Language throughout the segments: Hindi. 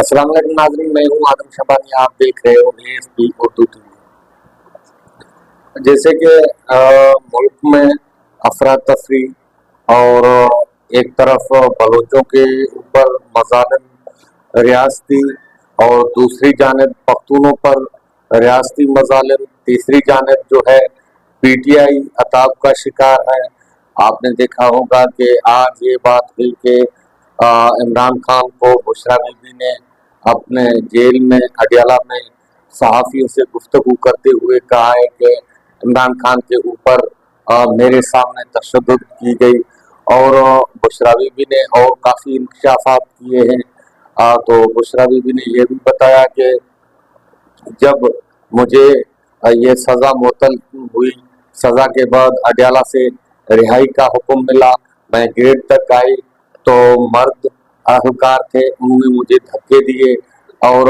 अस्सलाम वालेकुम नाज़रीन, मैं हूँ आदम शबानी। आप देख रहे हो ASP उर्दू टीवी। जैसे कि मुल्क में अफरा तफरी और एक तरफ बलोचों के ऊपर मज़ालिम रियासती और दूसरी जानिब पख्तूनों पर रियासती मज़ालिम, तीसरी जानिब जो है PTI अताब का शिकार है। आपने देखा होगा कि आज ये बात हुई कि इमरान खान को बुशरा बीबी ने अपने जेल में अडियाला में सहाफ़ियों से गुफ्तगू करते हुए कहा है कि इमरान खान के ऊपर मेरे सामने तशद्दुद की गई। और बुशरा बीबी ने और काफ़ी इंकशाफात किए हैं। तो बुशरा बीबी ने यह भी बताया कि जब मुझे ये सज़ा मुअत्तल हुई, सज़ा के बाद अडियाला से रिहाई का हुक्म मिला, मैं गेट तक आई तो मर्द अहलकार थे, उन्होंने मुझे धक्के दिए और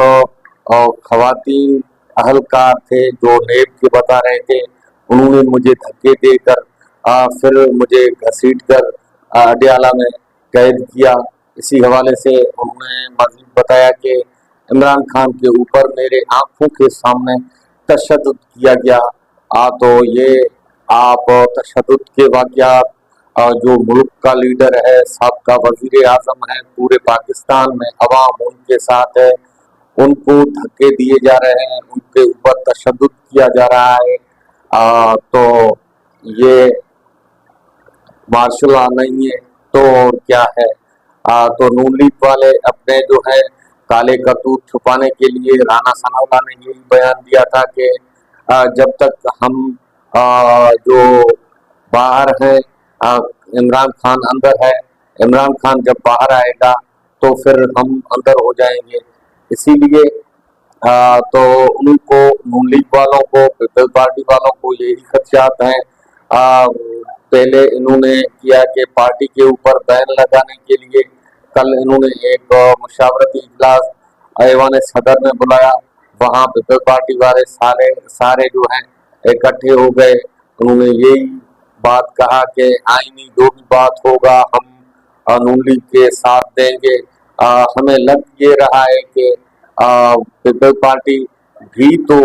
खवातीन अहलकार थे जो नेब के बता रहे थे, उन्होंने मुझे धक्के देकर फिर मुझे घसीट कर अडियाला में कैद किया। इसी हवाले से उन्होंने मज़ीद बताया कि इमरान खान के ऊपर मेरे आंखों के सामने तशद्दुद किया गया। तो ये आप तशद्दुद के वाक़यात जो मुल्क का लीडर है, साबका वज़ीर आज़म है, पूरे पाकिस्तान में अवाम उनके साथ है, उनको धक्के दिए जा रहे हैं, उनके ऊपर तशद्दुद किया जा रहा है। तो ये मार्शल लॉ नहीं है तो और क्या है। तो नून लीग वाले अपने जो है काले करतूत छुपाने के लिए, राना सनाउल्लाह ने यही बयान दिया था कि जब तक हम जो बाहर है, इमरान खान अंदर है, इमरान खान जब बाहर आएगा तो फिर हम अंदर हो जाएंगे। इसीलिए तो उनको, नून लीग वालों को, पीपल्स पार्टी वालों को यही खदशात हैं। पहले इन्होंने किया कि पार्टी के ऊपर बैन लगाने के लिए कल इन्होंने एक मुशावरती इजलास ऐवान सदर में बुलाया। वहाँ पीपल्स पार्टी वाले सारे सारे जो हैं इकट्ठे हो गए। उन्होंने यही बात कहा कि आईनी जो भी बात होगा हम नून लीग के साथ देंगे। हमें लग ये रहा है कि पीपल्स पार्टी भी तो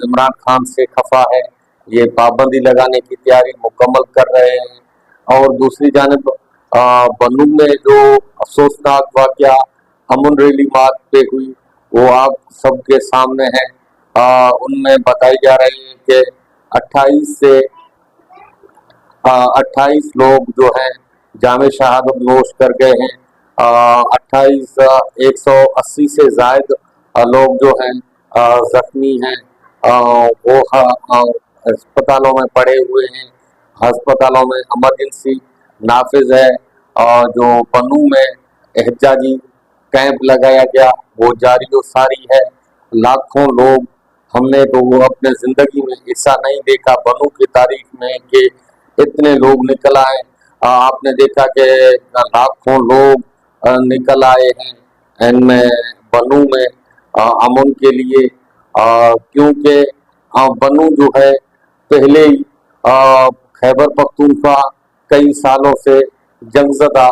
इमरान खान से खफा है, ये पाबंदी लगाने की तैयारी मुकम्मल कर रहे हैं। और दूसरी जानिब बन्नू में जो अफसोसनाक वाक़या अमन रैली मार्च पे हुई वो आप सबके सामने है। उनमें बताई जा रही है कि 28 से 28 लोग जो हैं जामे शहादत नोश कर गए हैं। 28 180 से जायद लोग जो हैं जख्मी हैं। वो अस्पतालों में पड़े हुए हैं, अस्पतालों में इमरजेंसी नाफिज है। और जो बन्नू में एहतजाजी कैंप लगाया गया वो जारी व सारी है। लाखों लोग, हमने तो वो अपने जिंदगी में ऐसा नहीं देखा बन्नू की तारीख में कि इतने लोग निकल आए। आपने देखा कि लाखों लोग निकल आए हैं इनमें बन्नू में अमन के लिए। क्योंकि बन्नू जो है पहले ही खैबर पख्तूनख्वा कई सालों से जंगज़दा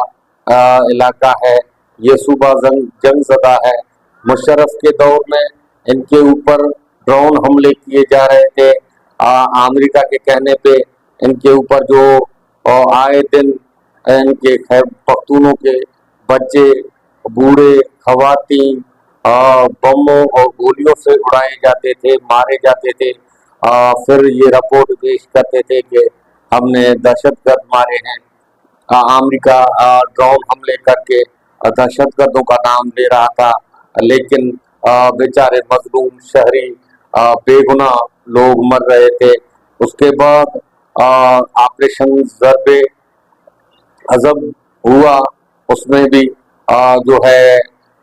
इलाका है, ये सूबा जंगज़दा है। मुशर्रफ के दौर में इनके ऊपर ड्रोन हमले किए जा रहे थे। अमेरिका के कहने पे इनके ऊपर जो आए दिन इनके खैबर पख्तूनों के बच्चे, बूढ़े, खवातीन बमों और गोलियों से उड़ाए जाते थे, मारे जाते थे। फिर ये रिपोर्ट पेश करते थे कि हमने दहशतगर्द मारे हैं। अमेरिका ड्रोन हमले करके दहशतगर्दों का नाम ले रहा था, लेकिन बेचारे मजलूम शहरी बेगुनाह लोग मर रहे थे। उसके बाद ऑपरेशन ज़र्बे अज़ब हुआ, उसमें भी जो है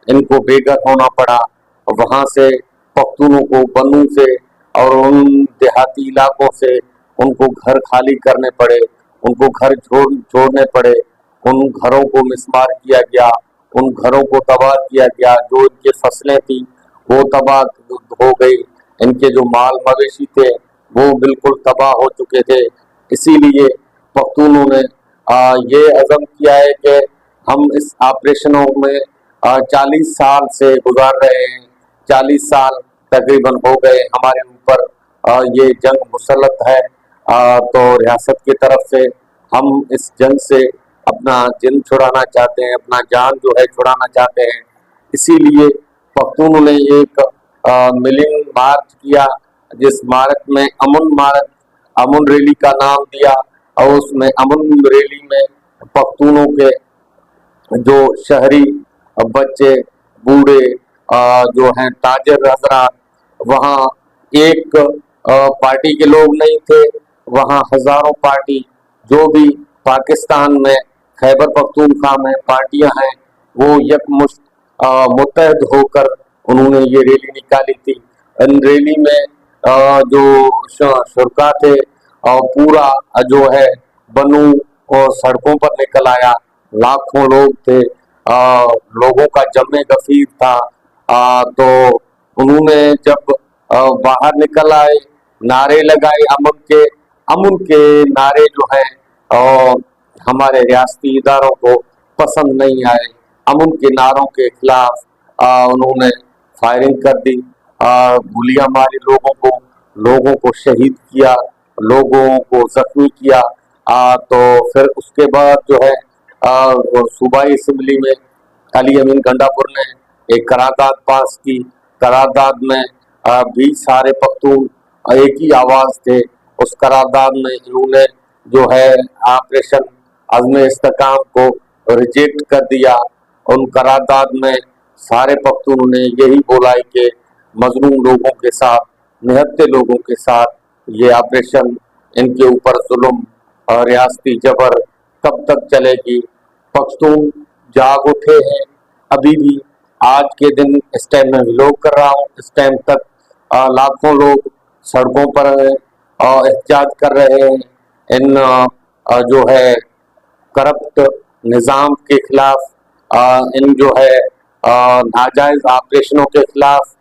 इनको बेघर होना पड़ा। वहाँ से पख्तूनों को बन्नू से और उन देहाती इलाकों से उनको घर खाली करने पड़े, उनको घर छोड़ने पड़े। उन घरों को मिसमार किया गया, उन घरों को तबाह किया गया। जो इनकी फसलें थी वो तबाह हो गई, इनके जो माल मवेशी थे वो बिल्कुल तबाह हो चुके थे। इसीलिए पख्तूनों ने ये अज़म किया है कि हम इस ऑपरेशनों में 40 साल से गुजार रहे हैं। 40 साल तकरीबन हो गए हमारे ऊपर ये जंग मुसल्लत है। तो रियासत की तरफ से हम इस जंग से अपना जिन छुड़ाना चाहते हैं, अपना जान जो है छुड़ाना चाहते हैं। इसीलिए पख्तूनों ने एक मिलिंग मार्च किया, जिस मार्च में अमन मार्च, अमन रैली का नाम दिया। और उसमें अमन रैली में पख्तूनों के जो शहरी बच्चे, बूढ़े, जो हैं ताजिर हजरात, वहाँ एक पार्टी के लोग नहीं थे, वहाँ हजारों पार्टी, जो भी पाकिस्तान में खैबर पख्तूनख्वा में पार्टियां हैं, वो यकमुश्त मुत्तहद होकर उन्होंने ये रैली निकाली थी। इन रैली में जो शुरका थे और पूरा जो है बनू और सड़कों पर निकल आया। लाखों लोग थे, लोगों का जमे गफीर था। तो उन्होंने जब बाहर निकल आए, नारे लगाए अमन के नारे जो है हमारे रियासती इदारों को पसंद नहीं आए। अमन के नारों के खिलाफ उन्होंने फायरिंग कर दी, गोलियां मारी, लोगों को शहीद किया, लोगों को जख्मी किया। तो फिर उसके बाद जो है वो सूबाई असम्बली में अली अमीन गंडापुर ने एक करारदाद पास की। करारदाद में भी सारे पख्तून एक ही आवाज थे। उस करारदाद में इन्होंने जो है ऑपरेशन अज़्म इस्तेकाम को रिजेक्ट कर दिया। उन करारदाद में सारे पख्तूनों ने यही बोला है कि मजलूम लोगों के साथ, निहत्ते लोगों के साथ ये ऑपरेशन, इनके ऊपर जुल्म और रियासती जबर कब तक चलेगी। पख्तून जाग उठे हैं अभी भी। आज के दिन इस टाइम में विलोक कर रहा हूँ, इस टाइम तक लाखों लोग सड़कों पर एहतजाज कर रहे हैं इन जो है करप्ट निज़ाम के खिलाफ, इन जो है नाजायज ऑपरेशनों के खिलाफ।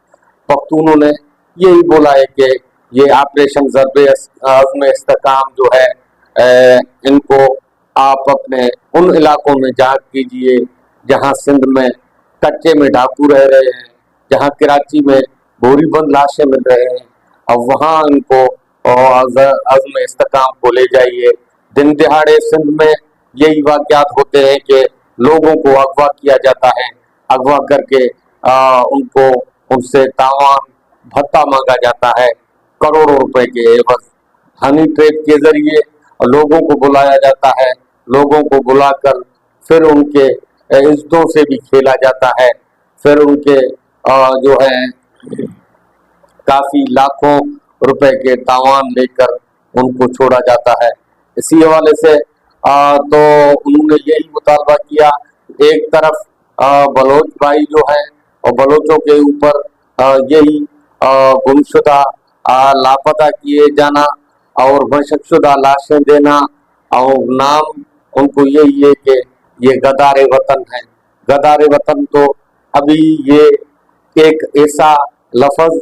पख्तूनों ने यही बोला है कि ये ऑपरेशन ज़र्ब-ए-अज़्म इस्तेकाम जो है इनको आप अपने उन इलाकों में जाग कीजिए जहां सिंध में कच्चे में डाकू रह रहे हैं, जहां कराची में बोरीबंद लाशें मिल रहे हैं। अब वहां इनको अज़्म इस्तेकाम को ले जाइए। दिन दिहाड़े सिंध में यही वाक़यात होते हैं कि लोगों को अगवा किया जाता है, अगवा करके उनको उनसे तावान भत्ता मांगा जाता है करोड़ों रुपए के एवज। हनी ट्रैप के जरिए लोगों को बुलाया जाता है, लोगों को बुलाकर फिर उनके इज्जतों से भी खेला जाता है। फिर उनके जो है काफी लाखों रुपए के तावान लेकर उनको छोड़ा जाता है। इसी हवाले से तो उन्होंने यही मुतालबा किया। एक तरफ बलोच भाई जो है और बलोचों के ऊपर यही गुमशुदा, लापता किए जाना और बशकशुदा लाशें देना, और नाम उनको यही है कि ये गदारे वतन है। गदारे वतन तो अभी ये एक ऐसा लफ्ज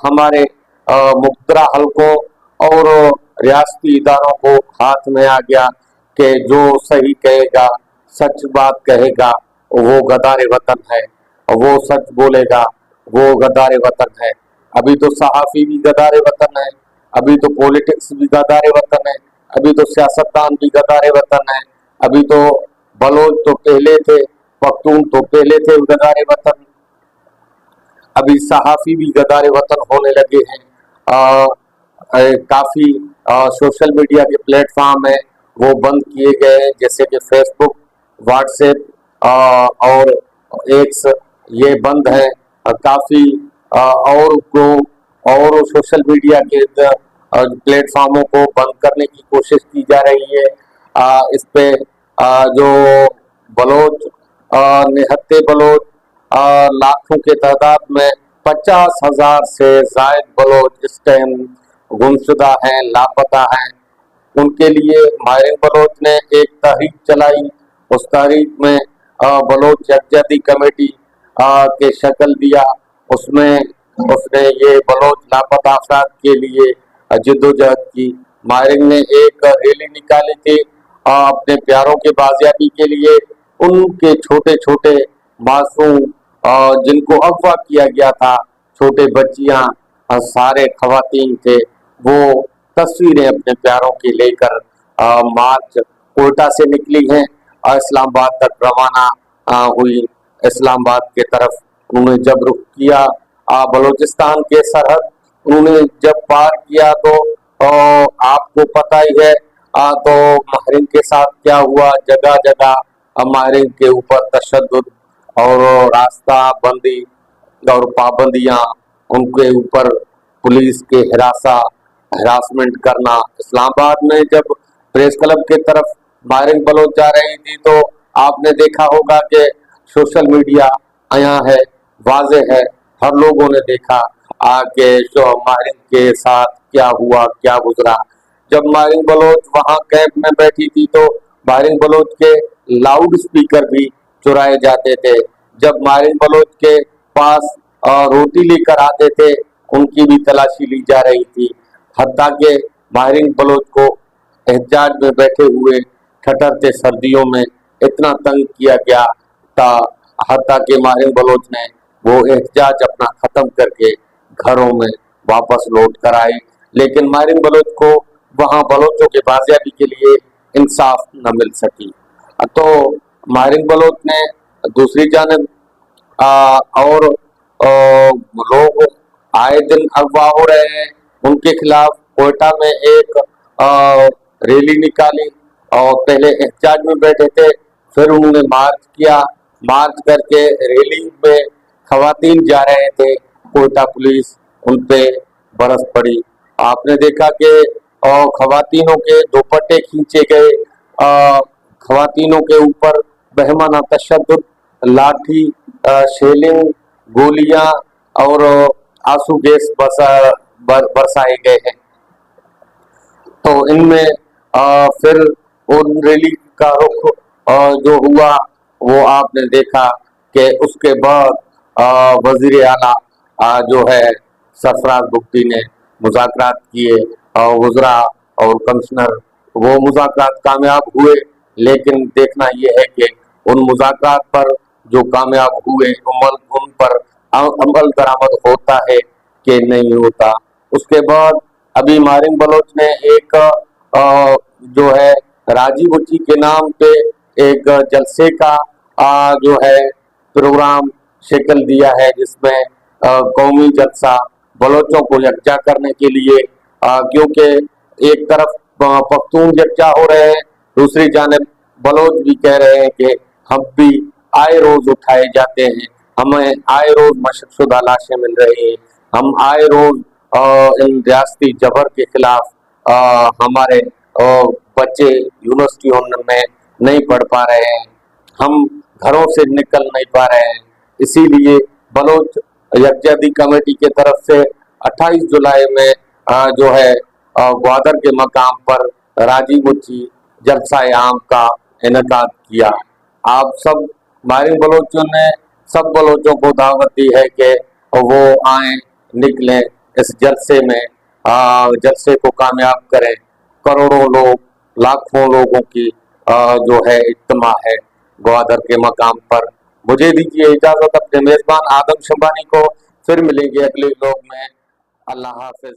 हमारे मुख्तरा हलकों और रियासती इदारों को हाथ में आ गया कि जो सही कहेगा, सच बात कहेगा, वो गदारे वतन है, वो सच बोलेगा, वो गदारे वतन है। अभी तो सहाफ़ी भी गदारे वतन है, अभी तो पॉलिटिक्स भी गदारे वतन है, अभी तो सियासतदान भी गदारे वतन है, अभी तो बलोच तो पहले थे, पख्तून तो पहले थे गदारे वतन, अभी सहाफ़ी भी गदारे वतन होने लगे हैं। काफ़ी सोशल मीडिया के प्लेटफॉर्म है वो बंद किए गए हैं, जैसे कि फेसबुक, व्हाट्सएप और एक्स, ये बंद है। काफ़ी और सोशल मीडिया के प्लेटफॉर्मों को बंद करने की कोशिश की जा रही है। इस पे जो बलोच, निहत्ते बलोच, लाखों के तादाद में 50,000 से जायद बलोच इस टाइम गुमशुदा हैं, लापता हैं। उनके लिए माहिर बलोच ने एक तहरीक चलाई। उस तहरीक में बलोच यकजहती कमेटी के शक्ल दिया। उसमें उसने ये बलोच लापता अफराद के लिए जिद्दोजहद की। माहिर ने एक रैली निकाली थी अपने प्यारों के बाजियाबी के लिए। उनके छोटे छोटे मासूम जिनको अगवा किया गया था, छोटे बच्चियां सारे खवातीन थे, वो तस्वीरें अपने प्यारों की लेकर मार्च कोयटा से निकली हैं और इस्लामाबाद तक रवाना हुई। इस्लामाबाद के तरफ उन्होंने जब रुख किया, बलूचिस्तान के सरहद उन्होंने जब पार किया तो आपको पता ही है तो माहरीन के साथ क्या हुआ। जगह जगह माहरीन के ऊपर तशद्दुद और रास्ता बंदी और पाबंदियां, उनके ऊपर पुलिस के हरासमेंट करना। इस्लामाबाद में जब प्रेस क्लब के तरफ माहरीन बलोच जा रही थी तो आपने देखा होगा कि सोशल मीडिया यहाँ है, वाजे है, हर लोगों ने देखा आके जो माहरीन के साथ क्या हुआ, क्या गुजरा। जब माहरीन बलोच वहां कैंप में बैठी थी तो माहरीन बलोच के लाउड स्पीकर भी चुराए जाते थे। जब माहरीन बलोच के पास रोटी लेकर आते थे, उनकी भी तलाशी ली जा रही थी। हत्ता के माहरीन बलोच को एहतजाज में बैठे हुए ठठरते सर्दियों में इतना तंग किया गया था, हत्ता के माहरीन बलोच ने वो एहतजाज अपना खत्म करके घरों में वापस लौट कर आए। लेकिन माहरीन बलोच को वहां बलोचों के बाजियाबी के लिए इंसाफ न मिल सकी। तो माहरीन बलोच ने दूसरी जानब और लोग आए दिन अगवा हो रहे हैं, उनके खिलाफ कोयटा में एक रैली निकाली और पहले एहतजाज में बैठे थे, फिर उन्होंने मार्च किया। मार्च करके रैली में खवातीन जा रहे थे, कोयटा पुलिस उन पे बरस पड़ी। आपने देखा कि खवातीनों के दुपट्टे खींचे गए, खवातीनों के ऊपर बेहमाना तशद्दुद, लाठी, शेलिंग, गोलियां और आंसू गैस बरसाए गए हैं। तो इनमें फिर उन रैली का रुख जो हुआ वो आपने देखा कि उसके बाद वजीर आला जो है सरफराज बुगटी ने मुज़ाकरात किए और वज़रा और कमिश्नर वो मुज़ाकरात कामयाब हुए। लेकिन देखना यह है कि उन मुज़ाकरात पर जो कामयाब हुए उन पर अमल दरामद होता है कि नहीं होता। उसके बाद अभी माहरीन बलोच ने एक जो है राजी बुच्ची के नाम पे एक जलसे का जो है प्रोग्राम शक्ल दिया है, जिसमें कौमी जलसा बलोचों को यकजा करने के लिए, क्योंकि एक तरफ पख्तून यकजा हो रहे हैं, दूसरी जानब बलोच भी कह रहे हैं कि हम भी आए रोज उठाए जाते हैं, हमें आए रोज मशक़शुदा लाशें मिल रही हैं, हम आए रोज इन रियासती जबर के खिलाफ हमारे बच्चे यूनिवर्सिटियों में नहीं पढ़ पा रहे हैं, हम घरों से निकल नहीं पा रहे हैं। इसीलिए बलोच यकजहती कमेटी के तरफ से 28 जुलाई में जो है ग्वादर के मकाम पर राजी बुच्ची जलसा आम का इनेकाद किया। आप सब माहरीन बलोचों ने सब बलोचों को दावत दी है कि वो आए, निकलें इस जलसे में, जलसे को कामयाब करें। करोड़ों लोग, लाखों लोगों की जो है इज्तिमा है ग्वादर के मकाम पर। मुझे दीजिए इजाजत, अपने मेजबान आदम शबानी को फिर मिलेंगे अगले व्लॉग में। अल्लाह हाफिज।